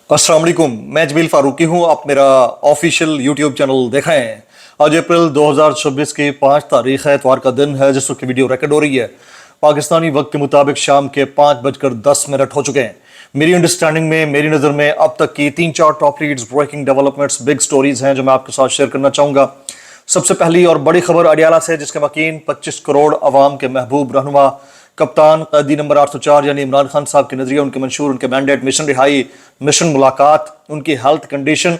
अस्सलाम वालेकुम, मैं जमील फारूकी हूँ। आप मेरा ऑफिशियल यूट्यूब चैनल देख रहे हैं। आज अप्रैल 2026 की 5 तारीख है, इतवार का दिन है जिस वक्त वीडियो रिकॉर्ड हो रही है। पाकिस्तानी वक्त के मुताबिक शाम के 5:10 हो चुके हैं। मेरी अंडरस्टैंडिंग में, मेरी नज़र में अब तक की 3-4 top reads, breaking developments, big stories हैं जो मैं आपके साथ शेयर करना चाहूँगा। सबसे पहली और बड़ी खबर अडियाला से, जिसके मकीन 25 करोड़ अवाम के महबूब रहनुमा कप्तान कैदी नंबर 804 यानी इमरान खान साहब के नजरिए, उनके मंशूर, उनके मैंडेट, मिशन रिहाई, मिशन मुलाकात, उनकी हेल्थ कंडीशन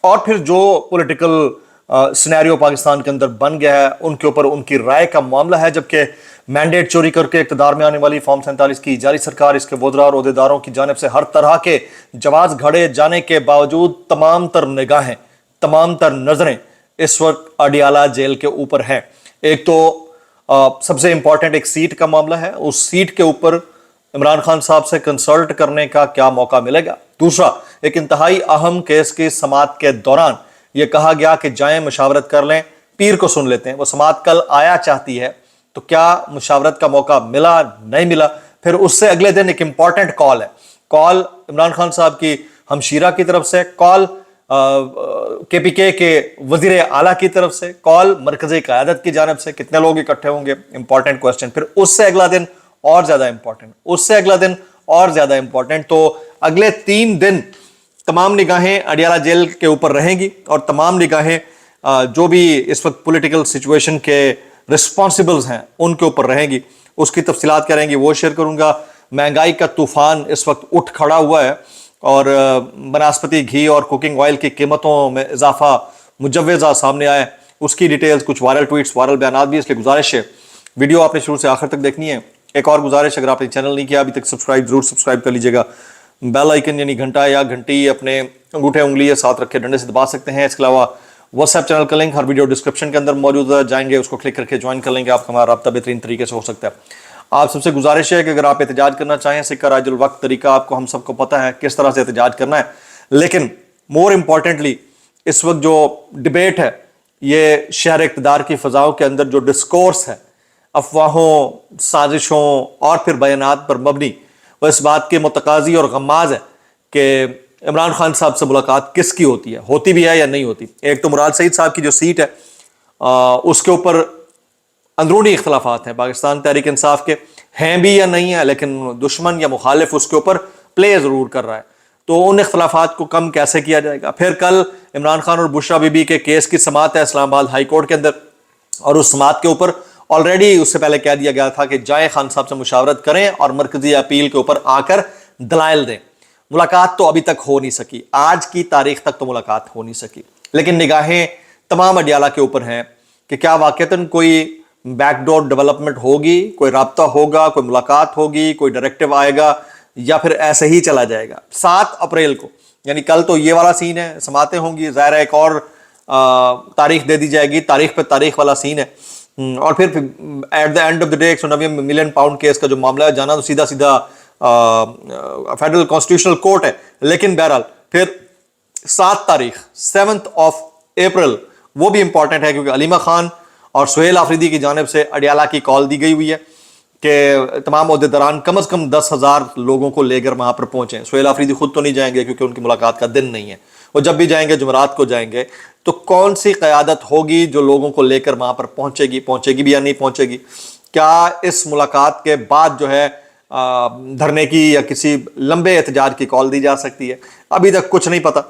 और फिर जो पॉलिटिकल सिनेरियो पाकिस्तान के अंदर बन गया है उनके ऊपर उनकी राय का मामला है। जबकि मैंडेट चोरी करके इक़्तिदार में आने वाली फॉर्म 47 की जारी सरकार, इसके वज़रा और ओहदेदारों की जानिब से हर तरह के जवाज घड़े जाने के बावजूद तमाम तर निगाहें, तमाम तर नजरें इस वक्त अडियाला जेल के ऊपर हैं। एक तो सबसे इंपॉर्टेंट एक सीट का मामला है, उस सीट के ऊपर इमरान खान साहब से कंसल्ट करने का क्या मौका मिलेगा। दूसरा, एक इंतहाई अहम केस की समाअत के दौरान यह कहा गया कि जाएं मशावरत कर लें, पीर को सुन लेते हैं। वो समाअत कल आया चाहती है, तो क्या मशावरत का मौका मिला, नहीं मिला। फिर उससे अगले दिन एक इंपॉर्टेंट कॉल है, कॉल इमरान खान साहब की हमशीरा की तरफ से, कॉल KPK के वजीर आला की तरफ से, कॉल मरकजी क़यादत की जानिब से। कितने लोग इकट्ठे होंगे, इंपॉर्टेंट क्वेश्चन। फिर उससे अगला दिन और ज्यादा इंपॉर्टेंट, उससे अगला दिन और ज्यादा इंपॉर्टेंट। तो अगले 3 दिन तमाम निगाहें अडियाला जेल के ऊपर रहेंगी और तमाम निगाहें जो भी इस वक्त पॉलिटिकल सिचुएशन के रिस्पॉन्सिबल्स हैं उनके ऊपर रहेंगी। उसकी तफसीलात क्या रहेंगी वो शेयर करूंगा। महंगाई का तूफान इस वक्त उठ खड़ा हुआ है और बनस्पति घी और कुकिंग ऑयल की कीमतों में इजाफा मुजव्वज़ा सामने आया है। उसकी डिटेल्स, कुछ वायरल ट्वीट्स, वायरल बयान भी, इसलिए गुजारिश है वीडियो आपने शुरू से आखिर तक देखनी है। एक और गुजारिश, अगर आपने चैनल नहीं किया अभी तक सब्सक्राइब, जरूर सब्सक्राइब कर लीजिएगा। बेल आइकन यानी घंटा या घंटी अपने अंगूठे उंगली साथ रखे डंडे से दबा सकते हैं। इसके अलावा व्हाट्सएप चैनल का लिंक हर वीडियो डिस्क्रिप्शन के अंदर मौजूद है, जाएंगे उसको क्लिक करके ज्वाइन कर लेंगे, आपका हमारा रब्ता बेहतरीन तरीके से हो सकता है। आप सबसे गुजारिश है कि अगर आप एहतजाज करना चाहें, सिक्का राजुल वक्त तरीका आपको हम सबको पता है किस तरह से एहतजाज करना है। लेकिन मोर इम्पॉर्टेंटली इस वक्त जो डिबेट है, ये शहर इक़्तिदार की फ़ज़ाओं के अंदर जो डिस्कोर्स है, अफवाहों, साजिशों और फिर बयानात पर मबनी, वह इस बात के मुतकाज़ी और गम्माज़ है कि इमरान खान साहब से मुलाकात किसकी होती है, होती भी है या नहीं होती। एक तो मुराद सईद साहब की जो सीट है उसके ऊपर अंदरूनी इख्तलाफात हैं, पाकिस्तान तहरीक इंसाफ के हैं भी या नहीं है, लेकिन दुश्मन या मुखालिफ उसके ऊपर प्ले ज़रूर कर रहा है। तो उन इख्तलाफात को कम कैसे किया जाएगा। फिर कल इमरान खान और बुशरा बीबी के केस की समाअत है इस्लामाबाद हाई कोर्ट के अंदर, और उस समाअत के ऊपर ऑलरेडी उससे पहले कह दिया गया था कि जाए खान साहब से मुशावरत करें और मरकजी अपील के ऊपर आकर दलाइल दें। मुलाकात तो अभी तक हो नहीं सकी, आज की तारीख तक तो मुलाकात हो नहीं सकी। लेकिन निगाहें तमाम अडियाला के ऊपर हैं कि क्या वाकईतन कोई बैकडोर डेवलपमेंट होगी, कोई राब्ता होगा, कोई मुलाकात होगी, कोई डायरेक्टिव आएगा, या फिर ऐसे ही चला जाएगा। 7 अप्रैल को यानी कल तो ये वाला सीन है, समातें होंगी, ज़ाहिर है एक और तारीख दे दी जाएगी, तारीख पे तारीख वाला सीन है। और फिर at the end of the day 190 million pound case का जो मामला है, जाना तो सीधा सीधा फेडरल कॉन्स्टिट्यूशनल कोर्ट है। लेकिन बहरहाल फिर 7 तारीख 7th of April वो भी इंपॉर्टेंट है, क्योंकि अलीमा खान और सुहेल आफरीदी की जानिब से अडियाला की कॉल दी गई हुई है कि तमाम ओहदेदारान कम से कम 10,000 लोगों को लेकर वहां पर पहुंचे। सुहेल आफरीदी खुद तो नहीं जाएंगे क्योंकि उनकी मुलाकात का दिन नहीं है, वो जब भी जाएंगे जुमेरात को जाएंगे। तो कौन सी क़यादत होगी जो लोगों को लेकर वहां पर पहुंचेगी भी या नहीं पहुंचेगी। क्या इस मुलाकात के बाद जो है धरने की या किसी लंबे एहतजाज की कॉल दी जा सकती है, अभी तक कुछ नहीं पता।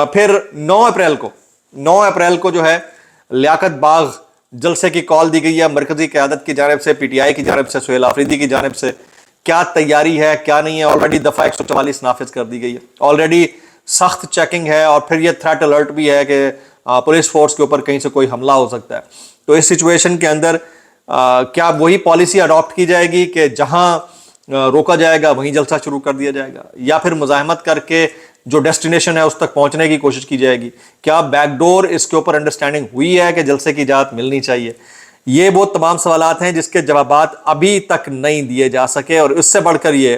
फिर 9 अप्रैल को जो है लियाकत बाग जलसे की कॉल दी गई है मरकजी क़यादत की जानिब से, PTI की जानिब से, सुहेल आफरीदी की जानिब से। क्या तैयारी है, क्या नहीं है। ऑलरेडी दफा 144 नाफिज कर दी गई है, ऑलरेडी सख्त चेकिंग है, और फिर ये थ्रेट अलर्ट भी है कि पुलिस फोर्स के ऊपर कहीं से कोई हमला हो सकता है। तो इस सिचुएशन के अंदर क्या वही पॉलिसी अडॉप्ट की जाएगी कि जहां रोका जाएगा वहीं जलसा शुरू कर दिया जाएगा, या फिर मुजाहमत करके जो डेस्टिनेशन है उस तक पहुंचने की कोशिश की जाएगी। क्या बैकडोर इसके ऊपर अंडरस्टैंडिंग हुई है कि जलसे की इजाजत मिलनी चाहिए। ये वो तमाम सवालात हैं जिसके जवाबात अभी तक नहीं दिए जा सके। और इससे बढ़कर ये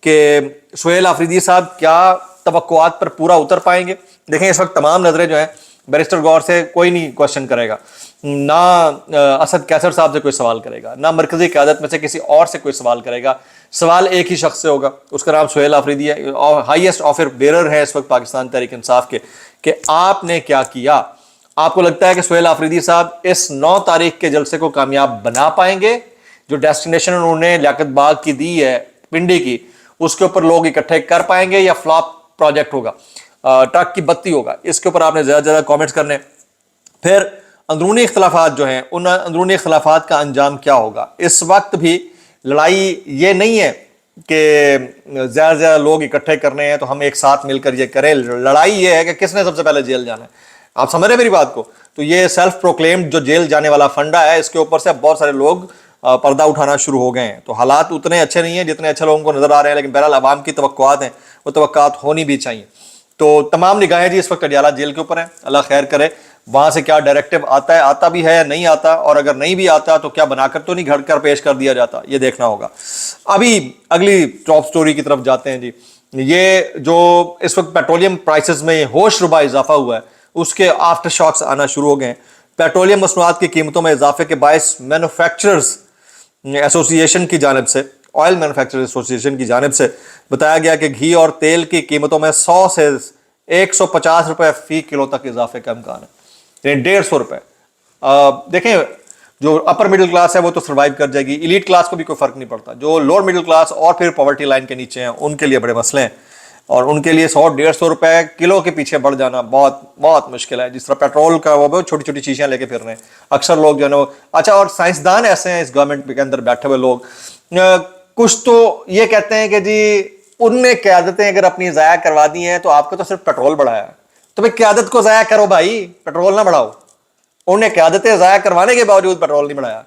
कि सुहेल आफरीदी साहब क्या तवक्कुआत पर पूरा उतर पाएंगे। देखें, इस वक्त तमाम नजरें जो है बैरिस्टर गौर से कोई नहीं क्वेश्चन करेगा, ना असद कैसर साहब से कोई सवाल करेगा, ना मरकजी क़यादत में से किसी और से कोई सवाल करेगा। सवाल एक ही शख्स से होगा, उसका नाम सुहेल आफरीदी है और हाईएस्ट ऑफर बेरर है इस वक्त पाकिस्तान तहरीक इंसाफ के, कि आपने क्या किया। आपको लगता है कि सुहेल आफरीदी साहब इस 9 तारीख के जलसे को कामयाब बना पाएंगे? जो डेस्टिनेशन उन्होंने लियाकत बाग की दी है, पिंडी की, उसके ऊपर लोग इकट्ठे कर पाएंगे या फ्लॉप प्रोजेक्ट होगा, ट्रक की बत्ती होगा? इसके ऊपर आपने ज़्यादा से ज़्यादा कॉमेंट्स करने। फिर अंदरूनी इख्तलाफात जो हैं, उन अंदरूनी इख्तलाफात का अंजाम क्या होगा? इस वक्त भी लड़ाई ये नहीं है कि ज़्यादा से ज़्यादा लोग इकट्ठे करने हैं तो हम एक साथ मिलकर ये करें। लड़ाई ये है कि किसने सबसे पहले जेल जाना है। आप समझ रहे हैं मेरी बात को? तो ये सेल्फ प्रोक्लेम्ड जो जेल जाने वाला फंडा है, इसके ऊपर से बहुत सारे लोग पर्दा उठाना शुरू हो गए हैं। तो हालात उतने अच्छे नहीं हैं जितने अच्छे लोगों को नजर आ रहे हैं, लेकिन बहरहाल आवाम की तवक्कुआत हैं, वो तवक्कुआत होनी भी चाहिए। तो तमाम निगाहें जी इस वक्त अडियाला जेल के ऊपर हैं। अल्लाह खैर करे, वहां से क्या डायरेक्टिव आता है, आता भी है या नहीं आता, और अगर नहीं भी आता तो क्या बनाकर तो नहीं घड़ कर पेश कर दिया जाता, ये देखना होगा। अभी अगली टॉप स्टोरी की तरफ जाते हैं जी। ये जो इस वक्त पेट्रोलियम प्राइसेस में होश रुबा इजाफा हुआ है, उसके आफ्टर शॉक्स आना शुरू हो गए हैं। पेट्रोलियम मसनूआत की कीमतों में इजाफे के बायस मैन्युफैक्चरर्स एसोसिएशन की जानिब से, ऑयल मैन्युफैक्चरर्स एसोसिएशन की जानिब से बताया गया कि घी और तेल की कीमतों में 100 से 150 रुपए फी किलो तक इजाफे का इम्कान है, यानी 150 रुपए। देखें, जो अपर मिडिल क्लास है वो तो सर्वाइव कर जाएगी, इलीट क्लास को भी कोई फर्क नहीं पड़ता। जो लोअर मिडिल क्लास और फिर पॉवर्टी लाइन के नीचे हैं, उनके लिए बड़े मसले हैं, और उनके लिए 100-150 रुपए किलो के पीछे बढ़ जाना बहुत बहुत मुश्किल है। जिस तरह पेट्रोल का वो छोटी छोटी चीज़ें लेके फिर रहे हैं अक्सर लोग जो है ना। अच्छा, और साइंसदान ऐसे हैं इस गवर्नमेंट के अंदर बैठे हुए लोग, कुछ तो ये कहते हैं कि जी उनने क़यादतें अगर अपनी ज़ाया करवा दी हैं तो आपको तो सिर्फ पेट्रोल बढ़ाया है, तो भाई क़यादत को ज़ाया करो भाई, पेट्रोल ना बढ़ाओ। उन्हें क़यादतें ज़ाया करवाने के बावजूद पेट्रोल नहीं बढ़ाया,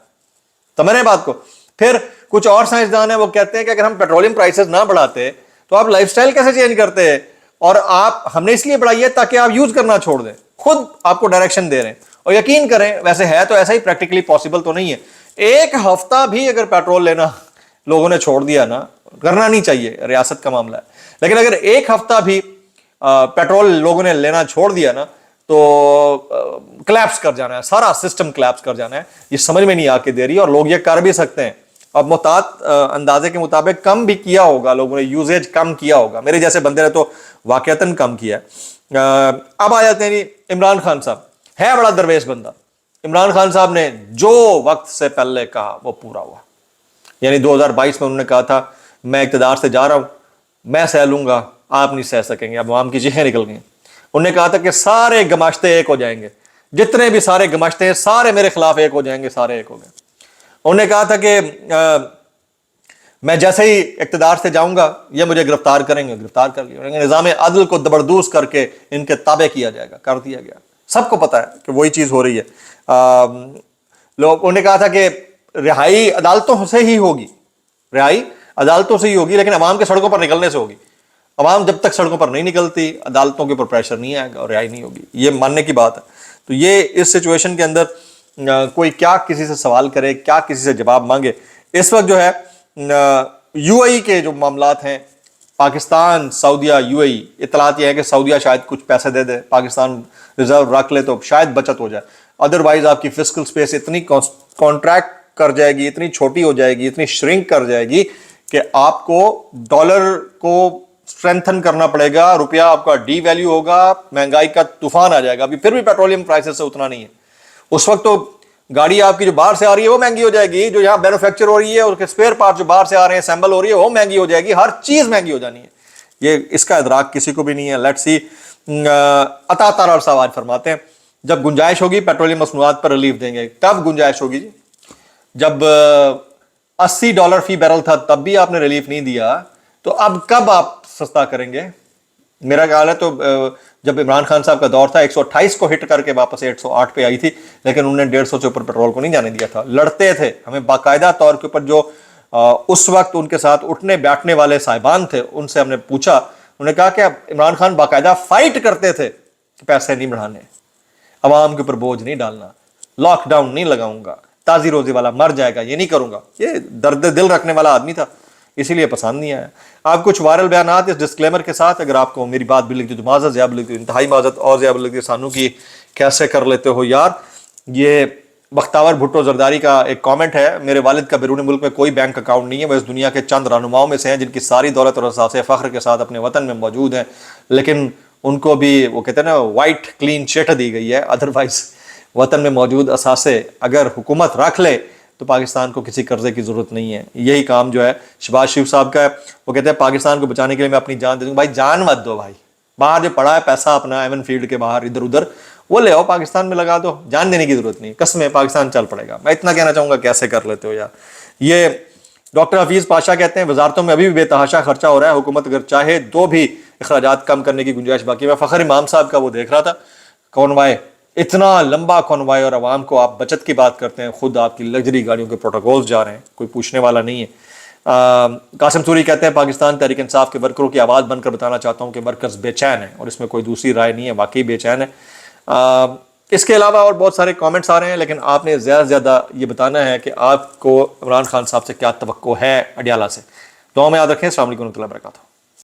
समझ रहे हैं बात को। फिर कुछ और साइंसदान है वो कहते हैं कि अगर हम पेट्रोलियम प्राइसेस ना बढ़ाते तो आप लाइफस्टाइल कैसे चेंज करते हैं, और आप हमने इसलिए बढ़ाई है ताकि आप यूज करना छोड़ दें। खुद आपको डायरेक्शन दे रहे हैं, और यकीन करें वैसे है तो ऐसा ही, प्रैक्टिकली पॉसिबल तो नहीं है। एक हफ्ता भी अगर पेट्रोल लेना लोगों ने छोड़ दिया ना, करना नहीं चाहिए, रियासत का मामला है, लेकिन अगर एक हफ्ता भी पेट्रोल लोगों ने लेना छोड़ दिया ना तो क्लैप्स कर जाना है, सारा सिस्टम क्लैप्स कर जाना है। ये समझ में नहीं आके दे रही, और लोग ये कर भी सकते हैं। अब मुहतात अंदाजे के मुताबिक कम भी किया होगा लोगों ने, यूजेज कम किया होगा, मेरे जैसे बंदे ने तो वाकयातन कम किया है। अब आ जाते हैं जी इमरान खान साहब, है बड़ा दरवेश बंदा। इमरान खान साहब ने जो वक्त से पहले कहा वो पूरा हुआ, यानी 2022 में उन्होंने कहा था मैं इक़्तिदार से जा रहा हूं, मैं सह लूंगा, आप नहीं सह सकेंगे। अब आवाम की चीखें निकल गई। उन्होंने कहा था कि सारे गमाश्ते एक हो जाएंगे, जितने भी सारे गमाश्ते हैं सारे मेरे खिलाफ एक हो जाएंगे, सारे एक हो गए। उन्होंने कहा था कि मैं जैसे ही इक़्तिदार से जाऊंगा ये मुझे गिरफ्तार करेंगे, गिरफ्तार कर लिया, निज़ाम अदल को जबरदूस करके इनके ताबे किया जाएगा, कर दिया गया। सबको पता है कि वही चीज़ हो रही है। लोग, उन्होंने कहा था कि रिहाई अदालतों से ही होगी, रिहाई अदालतों से ही होगी, लेकिन अवाम के सड़कों पर निकलने से होगी। अवाम जब तक सड़कों पर नहीं निकलती, अदालतों के ऊपर प्रेशर नहीं आएगा और रिहाई नहीं होगी, ये मानने की बात है। तो ये इस सिचुएशन के अंदर कोई क्या किसी से सवाल करे, क्या किसी से जवाब मांगे। इस वक्त जो है यूएई के जो मामलात हैं, पाकिस्तान, सऊदीया, यूएई, इतलात ये है कि सऊदीया शायद कुछ पैसे दे दे, पाकिस्तान रिजर्व रख ले तो शायद बचत हो जाए, अदरवाइज आपकी फिस्कल स्पेस इतनी कॉन्ट्रैक्ट कर जाएगी, इतनी छोटी हो जाएगी, इतनी श्रिंक कर जाएगी कि आपको डॉलर को स्ट्रेंथन करना पड़ेगा, रुपया आपका डी वैल्यू होगा, महंगाई का तूफान आ जाएगा। अभी फिर भी पेट्रोलियम प्राइसेस से उतना नहीं है। उस वक्त तो गाड़ी आपकी जो बाहर से आ रही है वो महंगी हो जाएगी, जो यहाँ मैन्युफैक्चर हो रही है उसके स्पेयर पार्ट जो बाहर से आ रहे हैं, असेंबल हो रही है, वो महंगी हो जाएगी, हर चीज महंगी हो जानी है। ये इसका इदराक किसी को भी नहीं है। Let's see. अता तारा साहब आज फरमाते हैं जब गुंजाइश होगी पेट्रोलियम मसनूआत पर रिलीफ देंगे। तब गुंजाइश होगी जी, जब $80 फी बैरल था तब भी आपने रिलीफ नहीं दिया, तो अब कब आप सस्ता करेंगे? मेरा ख्याल है तो जब इमरान खान साहब का दौर था 128 को हिट करके वापस 108 पे आई थी, लेकिन उन्होंने 150 से ऊपर पेट्रोल को नहीं जाने दिया था। लड़ते थे, हमें बाकायदा तौर के ऊपर जो उस वक्त उनके साथ उठने बैठने वाले साहिबान थे उनसे हमने पूछा, उन्होंने कहा कि इमरान खान बाकायदा फाइट करते थे कि पैसे नहीं बढ़ाने, अवाम के ऊपर बोझ नहीं डालना, लॉकडाउन नहीं लगाऊंगा, ताजी रोजी वाला मर जाएगा, ये नहीं करूंगा। ये दर्द दिल रखने वाला आदमी था, اسی لیے پسند نہیں آیا. آپ کچھ وائرل بیانات اس ڈسکلیمر کے ساتھ اگر آپ کو میری بات بھی لگتی تو معذرت زیادہ لگتی, انتہائی معذرت اور زیادہ لگتی ہے سانو کی کیسے کر لیتے ہو یار. یہ بختاور بھٹو زرداری کا ایک کامنٹ ہے, میرے والد کا بیرون ملک میں کوئی بینک اکاؤنٹ نہیں ہے, وہ اس دنیا کے چند رہنماؤں میں سے ہیں جن کی ساری دولت اور اثاثے فخر کے ساتھ اپنے وطن میں موجود ہیں, لیکن ان کو بھی وہ کہتے ہیں نا وائٹ کلین چٹ دی گئی ہے. ادروائز وطن میں موجود اثاثے اگر حکومت رکھ لے تو پاکستان کو کسی قرضے کی ضرورت نہیں ہے. یہی کام جو ہے شہباز شریف صاحب کا ہے, وہ کہتے ہیں پاکستان کو بچانے کے لیے میں اپنی جان دے دوں. بھائی جان مت دو بھائی, باہر جو پڑا ہے پیسہ اپنا ایون فیلڈ کے باہر ادھر ادھر وہ لے آؤ پاکستان میں لگا دو, جان دینے کی ضرورت نہیں, قسمیں پاکستان چل پڑے گا. میں اتنا کہنا چاہوں گا کیسے کر لیتے ہو یار. یہ ڈاکٹر حفیظ پاشا کہتے ہیں وزارتوں میں ابھی بھی بے تحاشا خرچہ ہو رہا ہے, حکومت اگر چاہے تو بھی اخراجات کم کرنے کی گنجائش باقی ہے. میں فخر امام صاحب کا وہ دیکھ رہا تھا کونوائے, اتنا لمبا کونوائے اور عوام کو آپ بچت کی بات کرتے ہیں, خود آپ کی لگژری گاڑیوں کے پروٹوکولز جا رہے ہیں, کوئی پوچھنے والا نہیں ہے. قاسم سوری کہتے ہیں پاکستان تحریک انصاف کے ورکروں کی آواز بن کر بتانا چاہتا ہوں کہ ورکرز بے چین ہیں اور اس میں کوئی دوسری رائے نہیں ہے, واقعی بے چین ہے. اس کے علاوہ اور بہت سارے کامنٹس آ رہے ہیں, لیکن آپ نے زیادہ سے زیادہ یہ بتانا ہے کہ آپ کو عمران خان صاحب سے کیا توقع ہے اڈیالہ سے. دعا میں یاد رکھیں. السلام علیکم ورحمۃ اللہ وبرکاتہ.